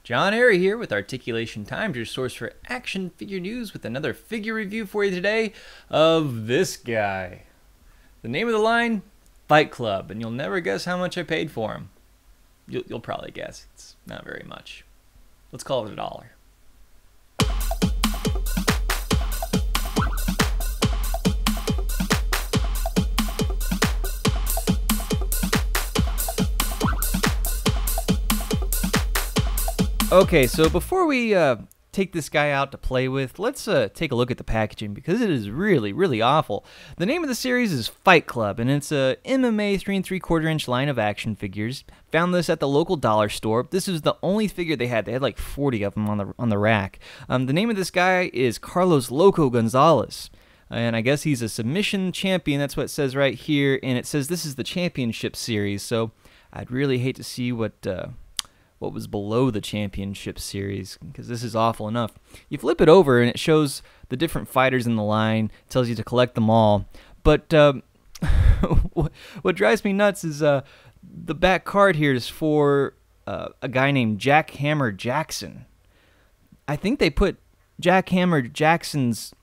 John Airy here with Articulation Times, your source for action figure news, with another figure review for you today of this guy. The name of the line, Fight Club, and you'll never guess how much I paid for him. You'll probably guess. It's not very much. Let's call it $1. Okay, so before we take this guy out to play with, let's take a look at the packaging, because it is really, really awful. The name of the series is Fight Club, and it's a MMA 3 3/4 inch line of action figures. Found this at the local dollar store. This is the only figure they had. They had like 40 of them on the rack. The name of this guy is Carlos Loco Gonzalez, and I guess he's a submission champion. That's what it says right here, and it says this is the championship series. So I'd really hate to see what was below the championship series, because this is awful enough. You flip it over and it shows the different fighters in the line, tells you to collect them all. But what drives me nuts is the back card here is for a guy named Jack Hammer Jackson. I think they put Jack Hammer Jackson's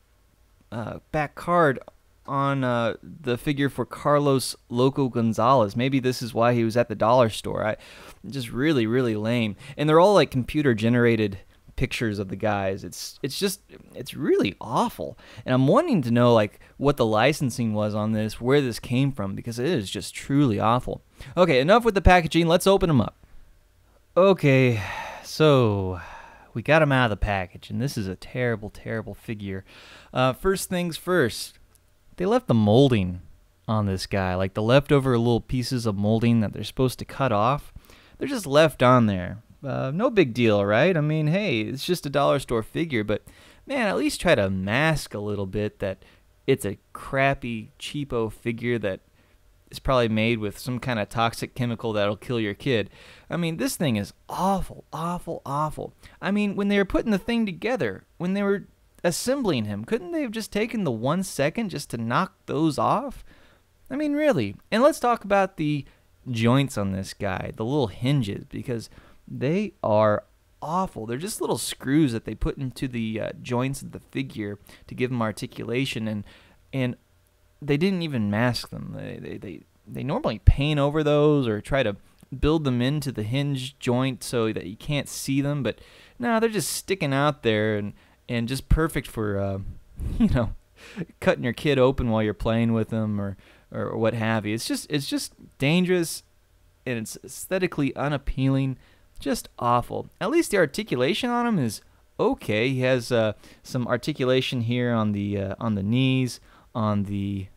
back card on the figure for Carlos Loco Gonzalez. Maybe this is why he was at the dollar store. Just really, really lame. And they're all like computer generated pictures of the guys. It's really awful. And I'm wanting to know like what the licensing was on this, where this came from, because it is just truly awful. Okay, enough with the packaging. Let's open them up. Okay, so we got them out of the package, and this is a terrible, terrible figure. First things first. They left the molding on this guy, like the leftover little pieces of molding that they're supposed to cut off. They're just left on there. No big deal, right? I mean, hey, it's just a dollar store figure, but man, at least try to mask a little bit that it's a crappy, cheapo figure that is probably made with some kind of toxic chemical that'll kill your kid. I mean, this thing is awful, awful, awful. I mean, when they were putting the thing together, when they were assembling him, couldn't they have just taken the 1 second just to knock those off? I mean, really. And let's talk about the joints on this guy, the little hinges, because they are awful. They're just little screws that they put into the joints of the figure to give them articulation, and they didn't even mask them. They normally paint over those or try to build them into the hinge joint so that you can't see them, but no, they're just sticking out there and just perfect for cutting your kid open while you're playing with them or what have you. It's just dangerous, and it's aesthetically unappealing. Just awful. At least the articulation on him is okay. He has some articulation here on the knees, on the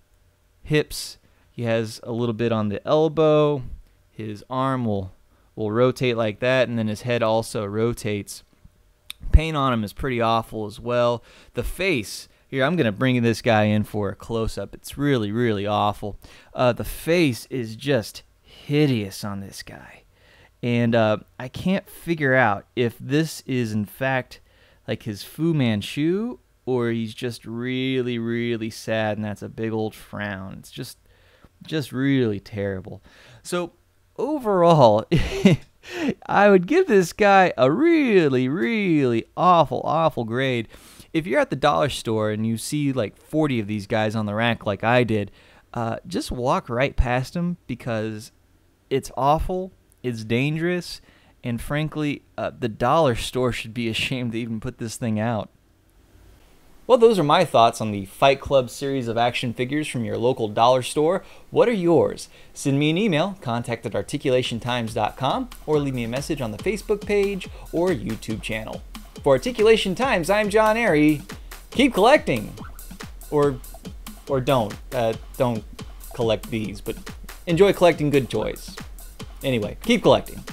hips. He has a little bit on the elbow. His arm will rotate like that, and then his head also rotates. Paint on him is pretty awful as well. The face, here I'm going to bring this guy in for a close-up. It's really, really awful. The face is just hideous on this guy. And I can't figure out if this is in fact like his Fu Manchu, or he's just really, really sad and that's a big old frown. It's just really terrible. So overall, I would give this guy a really, really awful, awful grade. If you're at the dollar store and you see like 40 of these guys on the rack like I did, just walk right past them, because it's awful, it's dangerous, and frankly, the dollar store should be ashamed to even put this thing out. Well, those are my thoughts on the Fight Club series of action figures from your local dollar store. What are yours? Send me an email, contact@articulationtimes.com, or leave me a message on the Facebook page or YouTube channel. For Articulation Times, I'm John Airy. Keep collecting. Or don't. Don't collect these, but enjoy collecting good toys. Anyway, keep collecting.